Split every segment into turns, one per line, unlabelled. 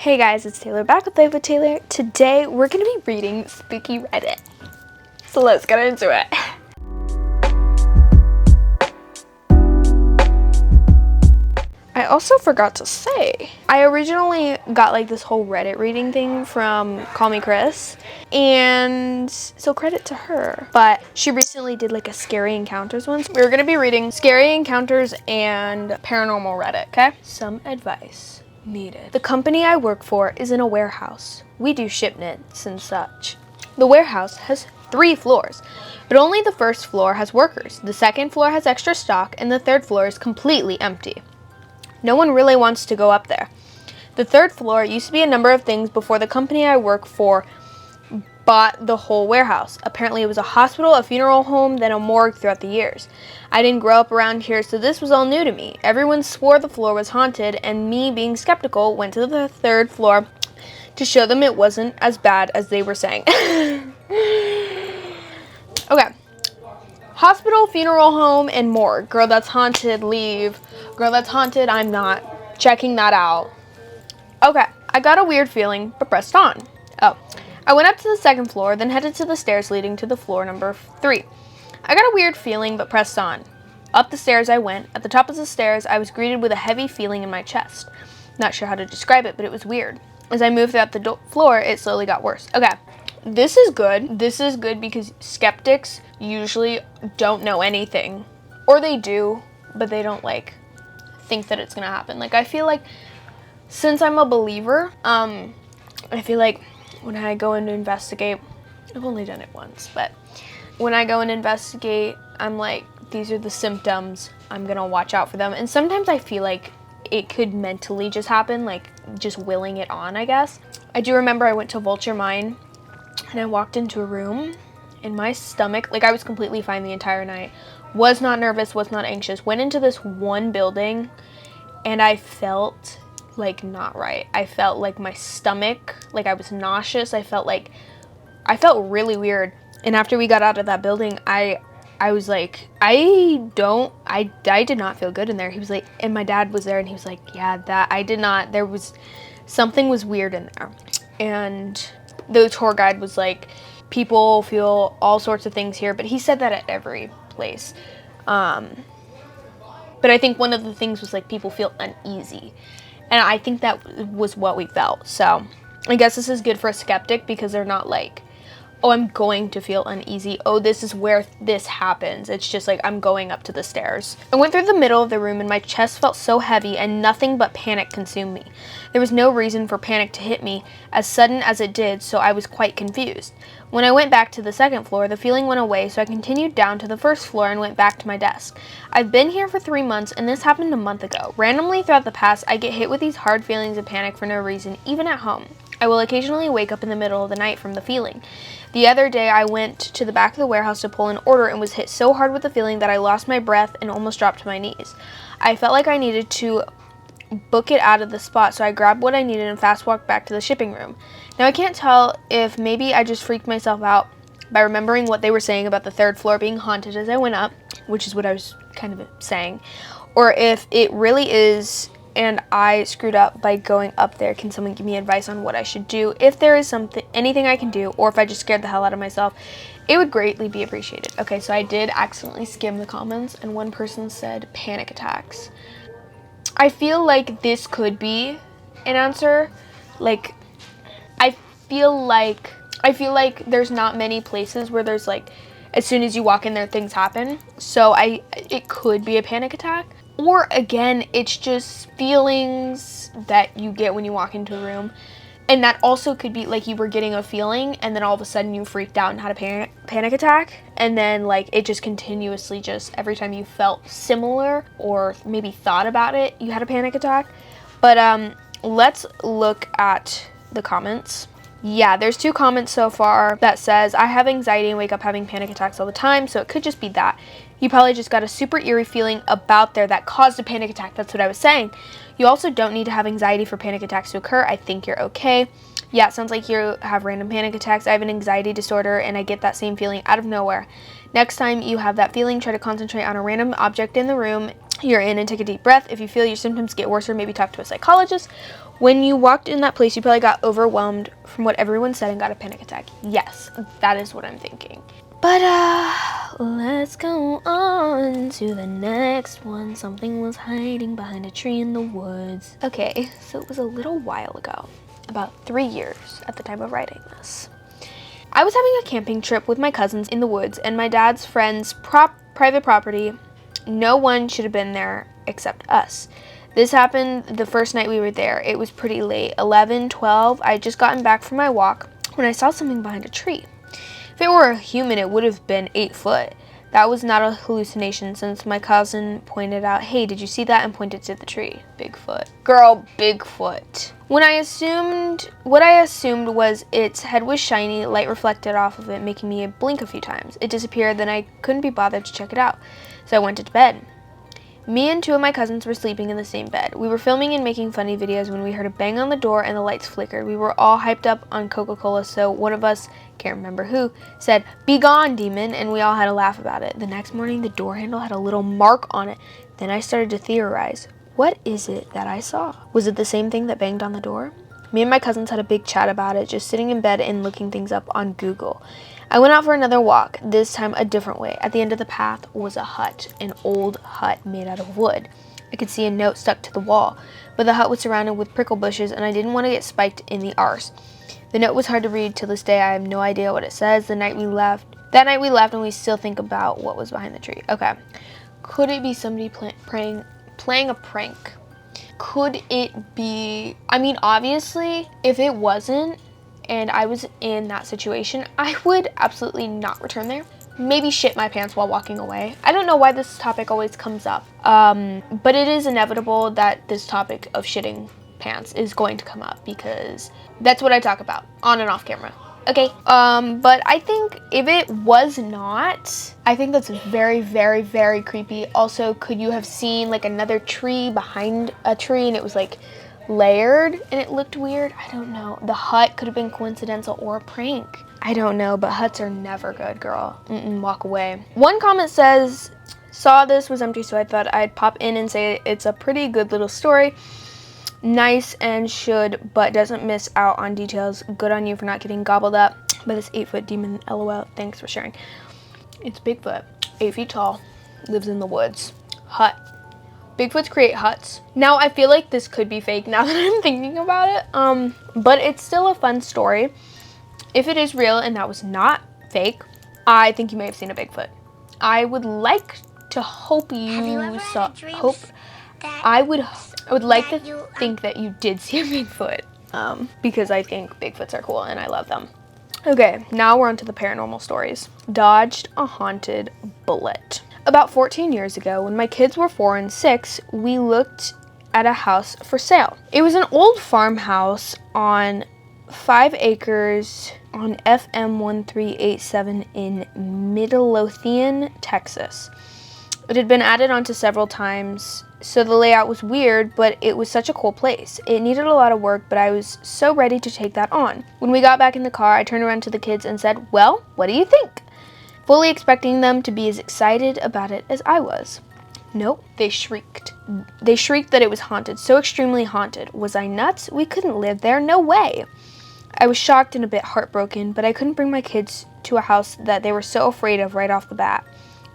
Hey guys, it's Taylor back with Life with Taylor. Today we're going to be reading Spooky Reddit. So let's get into it. I also forgot to say, I originally got like this whole Reddit reading thing from Call Me Chris, and so credit to her. But she recently did like a Scary Encounters one. So we're going to be reading Scary Encounters and Paranormal Reddit, okay? Some advice needed. The company I work for is in a warehouse. We do shipments and such. The warehouse has 3 floors, but only the first floor has workers. The second floor has extra stock, and the third floor is completely empty. No one really wants to go up there. The third floor used to be a number of things before the company I work for bought the whole warehouse. Apparently it was a hospital, a funeral home, then a morgue throughout the years. I didn't grow up around here, so this was all new to me. Everyone swore the floor was haunted, and me, being skeptical, went to the third floor to show them it wasn't as bad as they were saying. Okay. Hospital, funeral home, and morgue. Girl, that's haunted, leave. Girl, that's haunted, I'm not checking that out. Okay, I got a weird feeling, but pressed on. Oh, I went up to the second floor, then headed to the stairs leading to the floor number 3. I got a weird feeling, but pressed on. Up the stairs I went. At the top of the stairs, I was greeted with a heavy feeling in my chest. Not sure how to describe it, but it was weird. As I moved throughout the floor, it slowly got worse. Okay, this is good. This is good because skeptics usually don't know anything. Or they do, but they don't, think that it's gonna happen. I feel like since I'm a believer, I feel like when I go in to investigate, I've only done it once, but when I go and investigate, I'm like, these are the symptoms, I'm gonna watch out for them. And sometimes I feel like it could mentally just happen, just willing it on, I guess. I do remember I went to Vulture Mine and I walked into a room and my stomach, I was completely fine the entire night. Was not nervous, was not anxious. Went into this one building and I felt not right. I felt like my stomach, I was nauseous. I felt really weird. And after we got out of that building, I was like, I did not feel good in there. He was like, and my dad was there and he was like, yeah, something was weird in there. And the tour guide was like, people feel all sorts of things here, but he said that at every place. But I think one of the things was people feel uneasy. And I think that was what we felt. So I guess this is good for a skeptic because they're not oh, I'm going to feel uneasy. Oh, this is where this happens. It's just I'm going up to the stairs. I went through the middle of the room and my chest felt so heavy and nothing but panic consumed me. There was no reason for panic to hit me as sudden as it did, so I was quite confused. When I went back to the second floor, the feeling went away, so I continued down to the first floor and went back to my desk. I've been here for 3 months and this happened a month ago. Randomly throughout the past, I get hit with these hard feelings of panic for no reason, even at home. I will occasionally wake up in the middle of the night from the feeling. The other day, I went to the back of the warehouse to pull an order and was hit so hard with the feeling that I lost my breath and almost dropped to my knees. I felt like I needed to book it out of the spot, so I grabbed what I needed and fast walked back to the shipping room. Now, I can't tell if maybe I just freaked myself out by remembering what they were saying about the third floor being haunted as I went up, which is what I was kind of saying, or if it really is and I screwed up by going up there. Can someone give me advice on what I should do? If there is anything I can do, or if I just scared the hell out of myself, it would greatly be appreciated. Okay, so I did accidentally skim the comments, and one person said panic attacks. I feel like this could be an answer. I feel like there's not many places where there's as soon as you walk in there, things happen. So it could be a panic attack. Or again, it's just feelings that you get when you walk into a room. And that also could be you were getting a feeling and then all of a sudden you freaked out and had a panic attack. And then it just continuously every time you felt similar or maybe thought about it, you had a panic attack. But let's look at the comments. Yeah, there's 2 comments so far that says, I have anxiety and wake up having panic attacks all the time, so it could just be that. You probably just got a super eerie feeling about there that caused a panic attack. That's what I was saying. You also don't need to have anxiety for panic attacks to occur. I think you're okay. Yeah, it sounds like you have random panic attacks. I have an anxiety disorder and I get that same feeling out of nowhere. Next time you have that feeling, try to concentrate on a random object in the room you're in and take a deep breath. If you feel your symptoms get worse, or maybe talk to a psychologist When you walked in that place, you probably got overwhelmed from what everyone said and got a panic attack. Yes, that is what I'm thinking. But let's go on to the next one. Something was hiding behind a tree in the woods. Okay, so it was a little while ago, about 3 years at the time of writing this. I was having a camping trip with my cousins in the woods and my dad's friend's private property. No one should have been there except us. This happened the first night we were there. It was pretty late, 11, 12. I had just gotten back from my walk when I saw something behind a tree. If it were a human, it would have been 8 foot. That was not a hallucination since my cousin pointed out, hey, did you see that? And pointed to the tree. Bigfoot. Girl, Bigfoot. What I assumed was its head was shiny, light reflected off of it, making me blink a few times. It disappeared, then I couldn't be bothered to check it out. So I went to bed. Me and 2 of my cousins were sleeping in the same bed. We were filming and making funny videos when we heard a bang on the door and the lights flickered. We were all hyped up on Coca-Cola, so one of us, can't remember who, said, "Be gone, demon," and we all had a laugh about it. The next morning, the door handle had a little mark on it. Then I started to theorize. What is it that I saw? Was it the same thing that banged on the door? Me and my cousins had a big chat about it, just sitting in bed and looking things up on Google. I went out for another walk, this time a different way. At the end of the path was a hut, an old hut made out of wood. I could see a note stuck to the wall, but the hut was surrounded with prickle bushes and I didn't want to get spiked in the arse. The note was hard to read. To this day, I have no idea what it says. That night we left and we still think about what was behind the tree. Okay. Could it be somebody playing a prank? Could it be, I mean, obviously, if it wasn't, and I was in that situation, I would absolutely not return there. Maybe shit my pants while walking away. I don't know why this topic always comes up, but it is inevitable that this topic of shitting pants is going to come up because that's what I talk about on and off camera. Okay, but I think if it was not, I think that's very, very, very creepy. Also, could you have seen like another tree behind a tree and it was like layered and it looked weird? I don't know. The hut could have been coincidental or a prank. I don't know, but huts are never good, girl. Walk away. One comment says, saw this was empty, so I thought I'd pop in and say it's a pretty good little story. Nice and should, but doesn't miss out on details. Good on you for not getting gobbled up by this 8-foot demon. LOL. Thanks for sharing. It's Bigfoot. 8 feet tall. Lives in the woods. Hut. Bigfoots create huts. Now, I feel like this could be fake now that I'm thinking about it. But it's still a fun story. If it is real and that was not fake, I think you may have seen a Bigfoot. I would like to hope you saw. I would like to think that you did see a Bigfoot. Because I think Bigfoots are cool and I love them. Okay, now we're on to the paranormal stories. Dodged a haunted bullet. About 14 years ago, when my kids were 4 and 6, we looked at a house for sale. It was an old farmhouse on 5 acres on FM 1387 in Midlothian, Texas. It had been added onto several times, so the layout was weird, but it was such a cool place. It needed a lot of work, but I was so ready to take that on. When we got back in the car, I turned around to the kids and said, "Well, what do you think?" Fully expecting them to be as excited about it as I was. Nope, they shrieked. They shrieked that it was haunted, so extremely haunted. Was I nuts? We couldn't live there, no way. I was shocked and a bit heartbroken, but I couldn't bring my kids to a house that they were so afraid of right off the bat.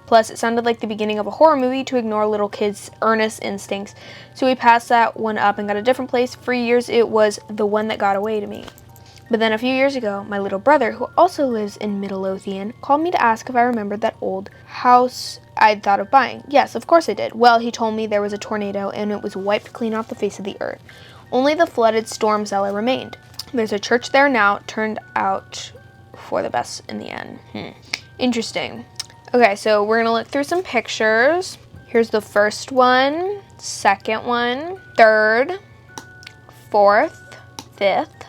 Plus, it sounded like the beginning of a horror movie to ignore little kids' earnest instincts, so we passed that one up and got a different place. For years, it was the one that got away to me. But then a few years ago, my little brother, who also lives in Midlothian, called me to ask if I remembered that old house I'd thought of buying. Yes, of course I did. Well, he told me there was a tornado and it was wiped clean off the face of the earth. Only the flooded storm cellar remained. There's a church there now, turned out for the best in the end. Interesting. Okay, so we're gonna look through some pictures. Here's the first one, second one, third, fourth, fifth,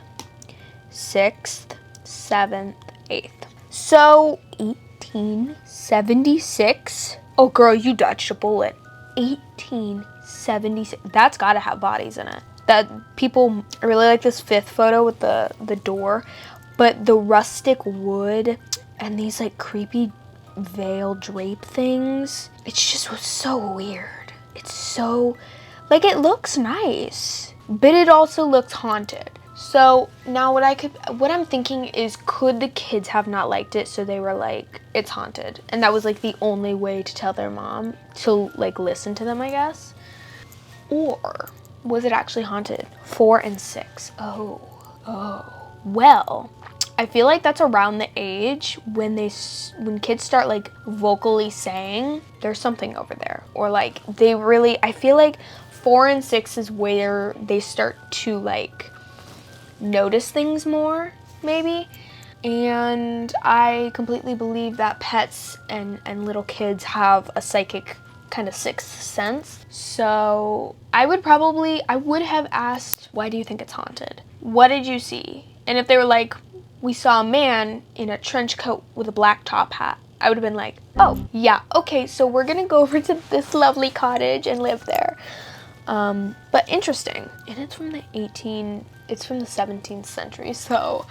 6th, 7th, 8th. So, 1876. Oh, girl, you dodged a bullet. 1876. That's got to have bodies in it. That people, I really like this 5th photo with the door, but the rustic wood and these like creepy veil drape things. It's just so weird. It's so, like, it looks nice, but it also looks haunted. So now what I'm thinking is, could the kids have not liked it, so they were like, it's haunted, and that was like the only way to tell their mom to like listen to them, I guess? Or was it actually haunted? 4 and 6. Oh. Well, I feel like that's around the age when kids start like vocally saying there's something over there, or like I feel like 4 and 6 is where they start to like notice things more, maybe. And I completely believe that pets and little kids have a psychic kind of sixth sense. So I would have asked, why do you think it's haunted? What did you see? And if they were like, we saw a man in a trench coat with a black top hat, I would have been like, oh, yeah, okay, so we're gonna go over to this lovely cottage and live there. But interesting. And it's from the 17th century, so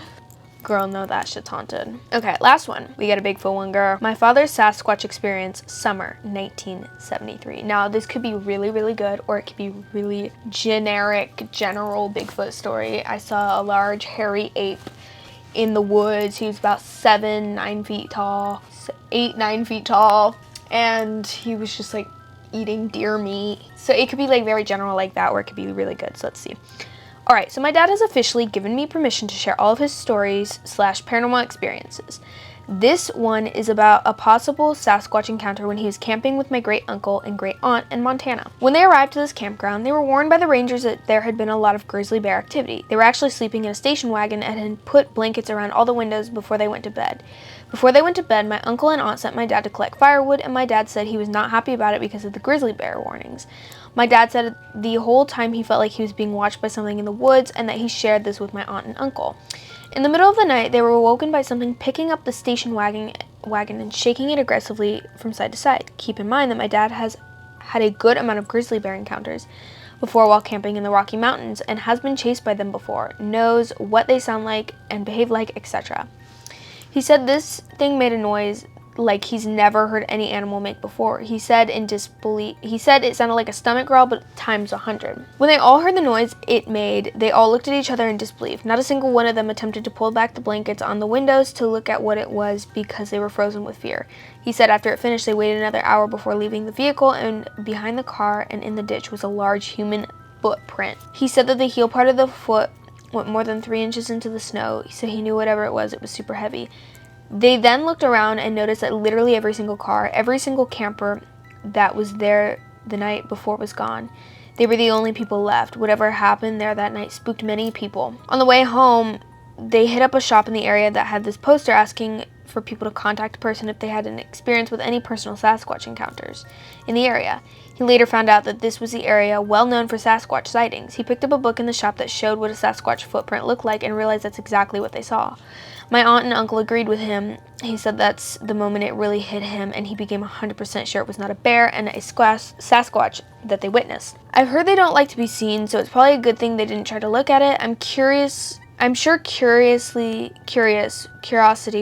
girl, no, that shit's haunted. Okay, last one. We got a Bigfoot one, girl. My father's Sasquatch experience, summer 1973. Now, this could be really, really good, or it could be really generic, general Bigfoot story. I saw a large, hairy ape in the woods. He was about 9 feet tall, 9 feet tall, and he was just like eating deer meat. So it could be like very general like that, or it could be really good. So let's see. All right, so my dad has officially given me permission to share all of his stories / paranormal experiences. This one is about a possible Sasquatch encounter when he was camping with my great uncle and great aunt in Montana. When they arrived to this campground, they were warned by the rangers that there had been a lot of grizzly bear activity. They were actually sleeping in a station wagon and had put blankets around all the windows before they went to bed. Before they went to bed, my uncle and aunt sent my dad to collect firewood, and my dad said he was not happy about it because of the grizzly bear warnings. My dad said the whole time he felt like he was being watched by something in the woods, and that he shared this with my aunt and uncle. In the middle of the night, they were awoken by something picking up the station wagon and shaking it aggressively from side to side. Keep in mind that my dad has had a good amount of grizzly bear encounters before while camping in the Rocky Mountains, and has been chased by them before, knows what they sound like and behave like, etc. He said this thing made a noise like he's never heard any animal make before. He said in disbelief, it sounded like a stomach growl, but times 100. When they all heard the noise it made, they all looked at each other in disbelief. Not a single one of them attempted to pull back the blankets on the windows to look at what it was because they were frozen with fear. He said after it finished, they waited another hour before leaving the vehicle, and behind the car and in the ditch was a large human footprint. He said that the heel part of the foot went more than 3 inches into the snow, so he knew whatever it was super heavy. They then looked around and noticed that literally every single car, every single camper that was there the night before was gone. They were the only people left. Whatever happened there that night spooked many people. On the way home, they hit up a shop in the area that had this poster asking for people to contact a person if they had an experience with any personal Sasquatch encounters in the area. He later found out that this was the area well known for Sasquatch sightings. He picked up a book in the shop that showed what a Sasquatch footprint looked like and realized that's exactly what they saw. My aunt and uncle agreed with him. He said that's the moment it really hit him, and he became 100% sure it was not a bear and a Sasquatch that they witnessed. I've heard they don't like to be seen, so it's probably a good thing they didn't try to look at it. I'm sure curiosity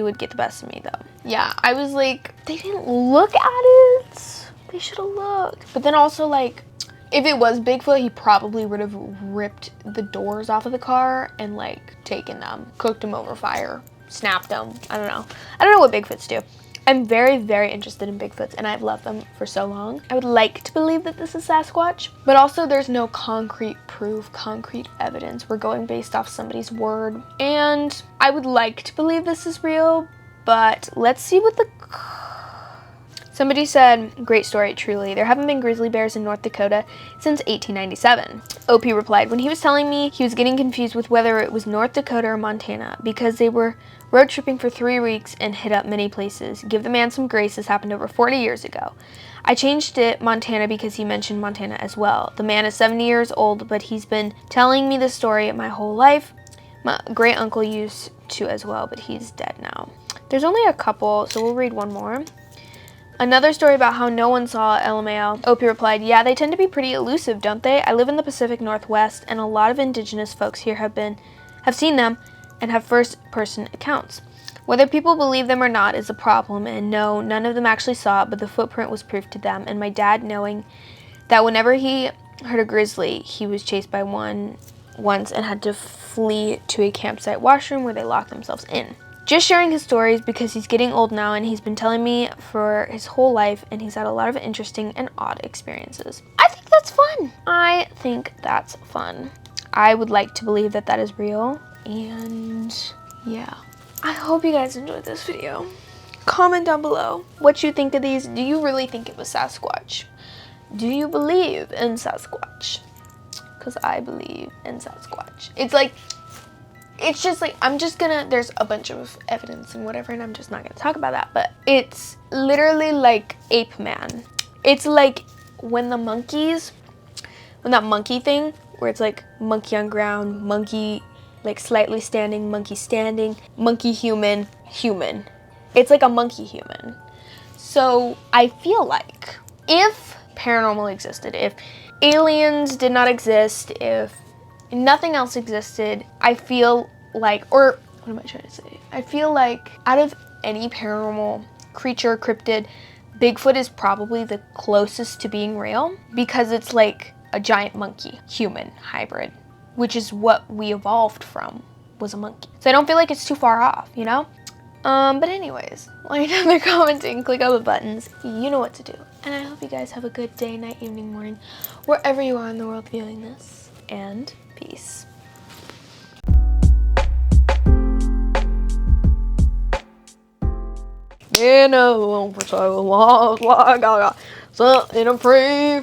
would get the best of me, though. Yeah, I was like, they didn't look at it. They should have looked. But then also, like, if it was Bigfoot, he probably would have ripped the doors off of the car and, like, taken them, cooked them over fire, snapped them. I don't know what Bigfoots do. I'm very, very interested in Bigfoots, and I've loved them for so long. I would like to believe that this is Sasquatch, but also there's no concrete proof, concrete evidence. We're going based off somebody's word, and I would like to believe this is real, but let's see what Somebody said, great story, truly. There haven't been grizzly bears in North Dakota since 1897. OP replied, when he was telling me, he was getting confused with whether it was North Dakota or Montana because they were road tripping for 3 weeks and hit up many places. Give the man some grace, this happened over 40 years ago. I changed it Montana because he mentioned Montana as well. The man is 70 years old, but he's been telling me this story my whole life. My great uncle used to as well, but he's dead now. There's only a couple, so we'll read one more. Another story about how no one saw LMAO. OP replied, yeah, they tend to be pretty elusive, don't they? I live in the Pacific Northwest, and a lot of indigenous folks here have seen them and have first-person accounts. Whether people believe them or not is a problem, and no, none of them actually saw it, but the footprint was proof to them, and my dad knowing that whenever he heard a grizzly. He was chased by one once and had to flee to a campsite washroom where they locked themselves in. Just sharing his stories because he's getting old now and he's been telling me for his whole life, and he's had a lot of interesting and odd experiences. I think that's fun. I think that's fun. I would like to believe that that is real, and yeah. I hope you guys enjoyed this video. Comment down below what you think of these. Do you really think it was Sasquatch? Do you believe in Sasquatch? Because I believe in Sasquatch. It's just like, there's a bunch of evidence and whatever, and I'm just not gonna talk about that, but it's literally like ape man. It's like when that monkey thing, where it's like monkey on ground, monkey like slightly standing, monkey human. It's like a monkey human. So I feel like if paranormal existed, if aliens did not exist, if nothing else existed, I feel like, or what am I trying to say? I feel like out of any paranormal creature, cryptid, Bigfoot is probably the closest to being real, because it's like a giant monkey human hybrid, which is what we evolved from, was a monkey. So I don't feel like it's too far off, you know? But anyways, like down there, commenting, click on the buttons, you know what to do. And I hope you guys have a good day, night, evening, morning, wherever you are in the world viewing this, and peace. You know, for so long, so in a free